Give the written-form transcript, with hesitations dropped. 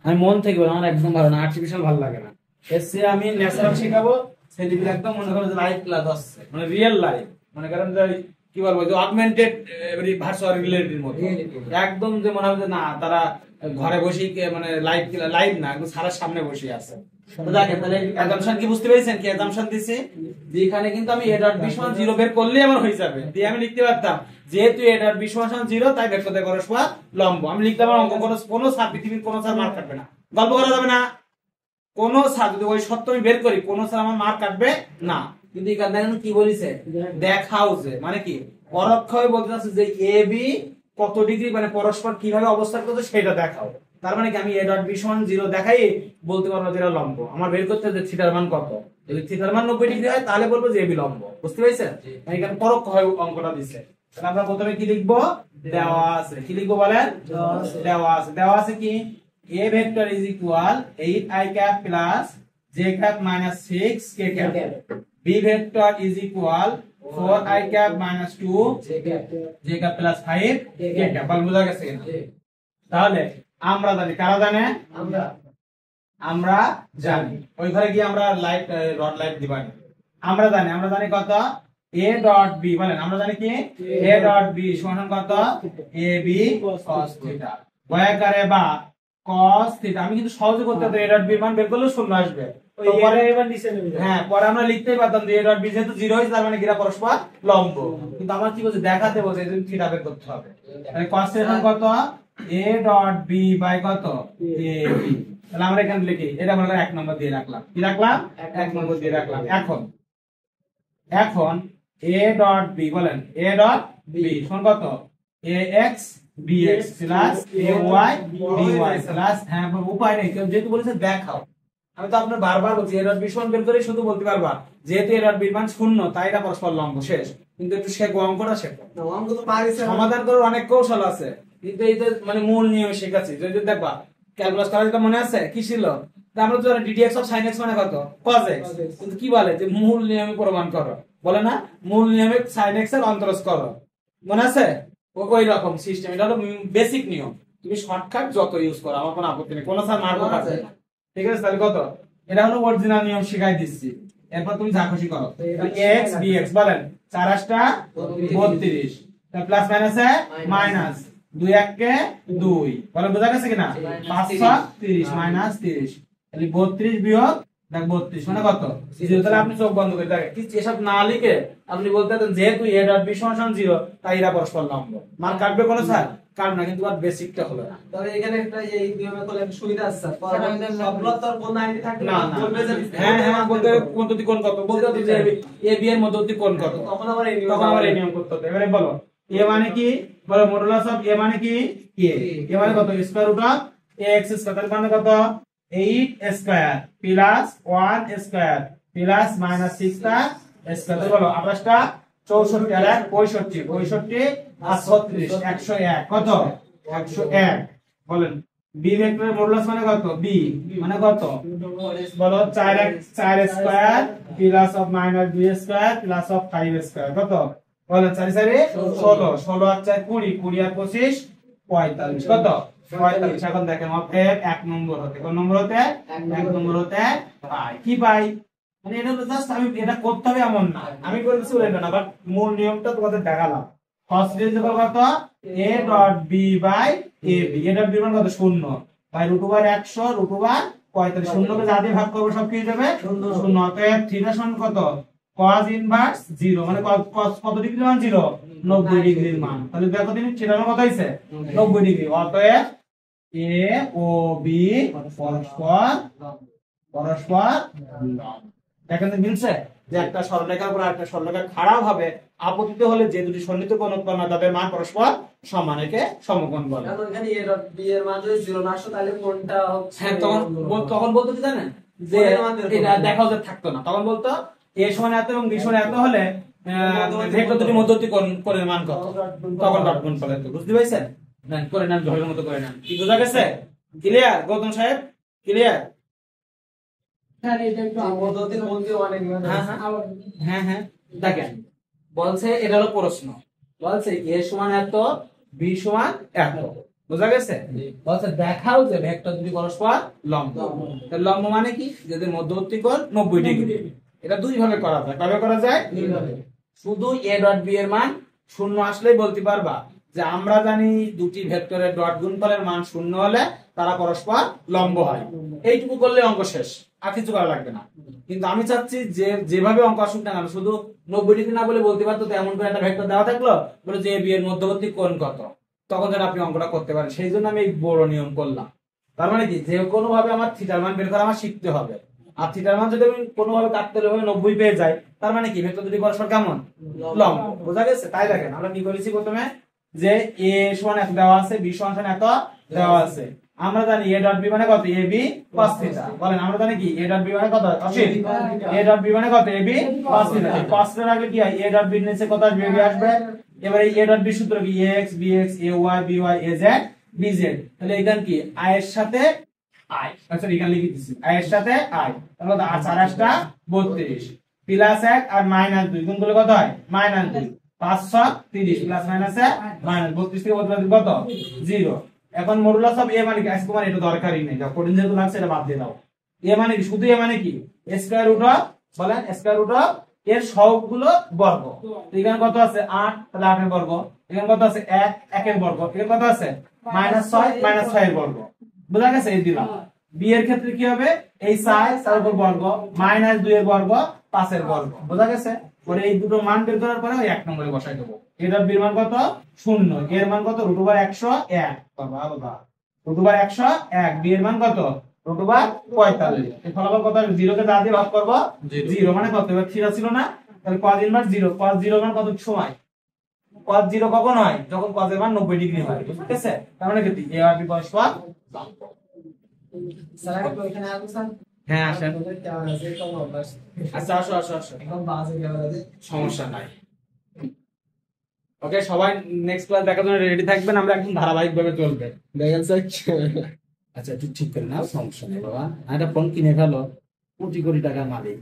আমি মন থেকে বললাম, আমার একদম ভালো না, আর্টিফিশিয়াল ভালো লাগে না। এসে আমি ন্যাচারাল শেখাবো, সেদিকে একদম মনে করেন যে লাইভ ক্লাস আসছে, মানে রিয়েল লাইফ, মনে করেন যে কি বলবো, যে অগমেন্টেড ভার্চুয়াল রিয়েলিটির মতো, একদম যে মনে হবে যে না তারা ঘরে বসেই মানে লাইভ লাইভ না, একদম সারার সামনে বসে আছে। তো দেখেন তাহলে অ্যাজাম্পশন কি বুঝতে পেরেছেন, কি অ্যাজাম্পশন দিছি, যে এখানে কিন্তু আমি a ডট b সমান 0 বের করলেই আমার হয়ে যাবে, দিয়ে আমি লিখতে পারতাম যেহেতু a ডট b সমান 0 তাই বের করতে পরস্পর লম্ব, আমি লিখতে পারবো অঙ্ক কোনো স্যার পৃথিবীর কোনো স্যার মার্ক কাটবে না, গল্প করা যাবে না, কোন স্যার যদি ওই সত্য আমি বের করি কোন স্যার আমার মার্ক কাটবে না। কিন্তু এখানে দেখেন কি বলিছে, দেখাও যে মানে কি পরোক্ষভাবে বলতে চাচ্ছে যে এ বি কত ডিগ্রি মানে পরস্পর কিভাবে অবস্থান করছে সেটা দেখাও। তার মানে কি আমি a ডট b সমান 0 দেখাই বলতে পারবো যে এটা লম্ব, আমার বের করতে হবে যে থিটার মান কত, যদি থিটার মান 90 ডিগ্রি হয় তাহলে বলবো যে এবি লম্ব। বুঝতে পেরেছেন, এখানে পরোক্ষভাবে অঙ্কটা দিছে। তাহলে আমরা প্রথমে কি লিখবো, দেওয়া আছে, কি লিখবো বলেন, দেওয়া আছে কি a vector is equal 8i cap plus j cap minus 6k cap, b vector is equal 4i cap minus 2 j cap plus 5k cap। বল বুঝা গেছে কিনা? তাহলে আমরা জানি, কারা জানে, আমরা জানি, ওই ঘরে গিয়ে আমরা লাইট রড লাইট দিবানি, আমরা জানি কত a ডট b, বলেন আমরা জানি কি a ডট b সমান কত ab cos থিটা, বয়াকারে বা cos থিটা, আমি কিন্তু সহজে করতে পারতাম a ডট b মান বের করলে শূন্য আসবে, তো পরে এবার নিচে নেমে যাবে, হ্যাঁ পরে আমরা লিখতেই পারতাম যে a ডট b যেহেতু 0 হইছে তার মানে এরা পরস্পর লম্ব, কিন্তু আমার কি বলছে দেখাতে বলছে এজন্য থিটা বের করতে হবে। তাহলে cos থিটা কত a ডট b বাই কত ab, তাহলে আমরা এখানে লিখি এটা আমরা 1 নম্বর দিয়ে রাখলাম, কি রাখলাম 1 নম্বর দিয়ে রাখলাম। এখন a ডট b, বলেন a ডট b সমান কত ax bx plus ay dy plus, হ্যাঁ উপায় নেই যেহেতু বলেছে দেখাও, আমি তো আপনার বারবার বলছি a ডট b সমান বের করে শুধু বলতে পারবা যেহেতু a ডট b মান শূন্য তাই এটা পরস্পর লম্ব, শেষ। কিন্তু একটু শেখো, অঙ্কটা শেখো, অঙ্ক তো পারিছে, সমাধান করার অনেক কৌশল আছে, কিন্তু এই যে মানে মূল নিয়ম শেখাচ্ছি, যদি দেখবা ক্যালকুলাস করা যেটা মনে আছে কি ছিল, আমরা তো ddx অফ sin x মানে কত cos x, কিন্তু কি বলে যে মূল নিয়মে প্রমাণ করো, বলে না মূল নিয়মে sin x এর অন্তরজ করো, মনে আছে ওই রকম সিস্টেম, এটা হলো বেসিক নিয়ম, তুমি শর্টকাট যত ইউজ করো আমার কোনো আপত্তি নেই, কোনো স্যার মারবো আছে, ঠিক আছে? তাহলে কত, এটা হলো অরিজিনাল নিয়ম শিখাই দিচ্ছি, এরপর তুমি যা খুশি করো, ax bx বলেন 4 8 32, তাহলে প্লাস মাইনাসে মাইনাস, 2 1 কে 2, বলে বোঝা গেছে কিনা, 5 7 30 মাইনাস 30, তাহলে 32 বিয়োগ দেখ 32 মানে কত 0, তাহলে আপনি চোখ বন্ধ করে দেখেন কি এসব না লিখে আপনি বলতে পারেন যেহেতু a ডট b সমান 0 তাই এরা পরস্পর লম্ব, মান কাটবে কোন স্যার কাটবে না, কিন্তু আর বেসিকটা হলো না। তবে এখানে একটা এই নিয়মে করলে একটা সুবিধা আছে স্যার, সবলতর কোন আইডি থাকে না বলবে যে হ্যাঁ বলতে মধ্যবর্তী কোণ কত, বলতে হবে যে a b এর মধ্যবর্তী কোণ কত, তখন আবার এই নিয়ম করতে হবে। এবারে বলো a মানে কি, বলো মডুলাস অফ a মানে কি a মানে কত square root of ax square, তার মানে কত 8 square plus 1 square plus minus 6 টা স্কয়ার, বলো 28 টা 64 আর 65 65 আর 36 101 কত 101, বলেন b ভেক্টরের মডুলাস মানে কত b মানে কত, বলো 4 square plus of minus 2 square plus of 5 square কত, বলো 4 4 16 16 আর 4 20 20 আর 25 45 কত 45। এখন দেখেন অতএব 1 নম্বর হতে কোন নম্বর হতে 1 নম্বর হতে পাই, কি পাই মানে এটা হলো জাস্ট আমি এটা করতে হবে এমন না, আমি বলছি এটা না, বাট মূল নিয়মটা তোমাদের দেখালাম। ফার্স্ট রেজাল্ট কত a dot b by ab, a dot b মান কত 0 by root over 100 root over 45, 0 কে যা দিয়ে ভাগ করব সব কি হয়ে যাবে 0, অতএব থিটা সমান কত cos ইনভার্স 0 মানে cos কত ডিগ্রি মান 0 90 ডিগ্রির মান, তাহলে দেখো তুমি থিটা মান কত হইছে 90 ডিগ্রি, অতএব a ও b পরস্পর দেখেন তো মিলছে, যে একটা সরলরেখার উপর আরেকটা সরলরেখা খাড়াও হবে আপতিত হলে যে দুটি সন্নিহিত কোণ উৎপন্ন হয় তাদের মান পরস্পর সমান, একে সমকোণ বলে। এখন এখানে a ডট b এর মান যদি 0 না আসে তাহলে কোণটা হচ্ছে, হ্যাঁ তখন বলতো কি জানেন যে এটা দেখাও যে থাকতো না, তখন বলতো a সমান এত এবং b সমান এত হলে ভেক্টর দুটি মধ্যবর্তী কোণের মান কত, তখন ডট গুণ ফলে। বুঝতে পারছেন, নেন করে নেন ঘরের মতো করে নেন, কি বোঝা গেছে, ক্লিয়ার গৌতম সাহেব ক্লিয়ার? হ্যাঁ দেখেন বলছে এটা হলো প্রশ্ন, বলছে a সমান এত b সমান এত, বোঝা গেছে? বলছে দেখাও যে ভেক্টর দুটি পরস্পর লম্ব। তাহলে লম্ব মানে কি? যাদের মধ্যবর্তী কোণ 90 ডিগ্রি। এটা দুই ভাবে করা যায়। কিভাবে করা যায়? শুধু a ডট b এর মান শূন্য আসলেই বলতে পারবা যে আমরা জানি দুটি ভেক্টরের ডট গুণফলের মান শূন্য হলে তারা পরস্পর লম্ব হয়। এইটুকু করলে অঙ্ক শেষ, আর কিছু করা লাগবে না। কিন্তু আমি চাচ্ছি যে যেভাবে অঙ্ক আসুক না কেন শুধু 90 ডিগ্রি না বলে বলতে পারতো তো এমন করে একটা ভেক্টর দেওয়া থাকলো বলে যে a b এর মধ্যবর্তী কোণ কত, তখন যেন আপনি অঙ্কটা করতে পারেন। সেই জন্য আমি এই বড় নিয়ম করলাম। তার মানে কি, যে কোনো ভাবে আমার থিটার মান বের করা আমার শিখতে হবে। আর থিটার মান যদি আমি কোনো ভাবে কাটতে হলে 90 পেয়ে যাই, তার মানে কি ভেক্টর দুটি পরস্পর কেমন লম্ব। বোঝা গেছে? তাই দেখেন আমরা কি করেছি, প্রথমে যে a সমান এত দেওয়া আছে, b সমান এত দেওয়া আছে। আমরা জানি a ডট b মানে কত, ab cos থিটা। বলেন আমরা জানি কি a ডট b মানে কত, অসীম। a ডট b মানে কত, ab cos থিটা। এই cos থিটা রাখলে কি হয়, a ডট b এর নিচে কত আসবে, ab আসবে। এবারে a ডট b সূত্র কি, ax bx ay by az bz। তাহলে এখান কি i এর সাথে i, আচ্ছা এখানে লিখে দিছি i এর সাথে i, তাহলে 8 4 8 টা 32 প্লাস 1 আর মাইনাস 2 গুণ করলে কত হয়, মাইনাস 2। 5 7 30 প্লাস মাইনাস মাইনাস 32 থেকে বদলে কত 0। এখন মডুলাস অফ a মানে কি, আজকে মানে এটা দরকারই নেই, যা কোডিং যেহেতু লাগছে এটা বাদ দিয়ে দাও। a মানে কি, শুধু a মানে কি স্কয়ার রুট অফ, বলেন স্কয়ার রুট অফ এর সহগগুলো বর্গ। তো এখানে কত আছে 8, তাহলে 8 এর বর্গ। এখানে কত আছে 1, 1 এর বর্গ। এখানে কত আছে -6, -6 এর বর্গ। বুঝা গেছে? এই দিলাম। b এর ক্ষেত্রে কি হবে, এই 4 তার উপর বর্গ, -2 এর বর্গ, 5 এর বর্গ। বুঝা গেছে? পরে এই দুটো মান বের করার পরে ওই 1 নম্বরে বসাই দেব। এর b এর মান কত 0, এর মান কত √101, বাবা বাবা √101। b এর মান কত √45। এই ফলাফল কত, 0 কে দা দিয়ে ভাগ করব, 0 মানে কত, এবার থিটা ছিল না, তাহলে cos ইনভার্স 0, cos 0 মান কত সময়, cos 0 কখন হয়, যখন cos এর মান 90 ডিগ্রি হয়। ঠিক আছে? তার মানে কি a আর b পরস্পর লম্ব। স্যার একটু এখানে আসুন স্যার। হ্যাঁ আসেন। কেমন আছে কেমন অভ্যাস? আচ্ছা আসো আসো আসো, একদম বাজে কেমন আছে? সমস্যা নাই। ওকে, সবাই নেক্সট ক্লাস দেখার জন্য রেডি থাকবেন, আমরা একদম ধারাবাহিক ভাবে চলবে। দেখেন স্যার। আচ্ছা একটু ঠিক করে নাও, সমস্যা নেই বাবা। আর একটা ফোন কিনে ফেলো, কোটি কোটি টাকার মালিক।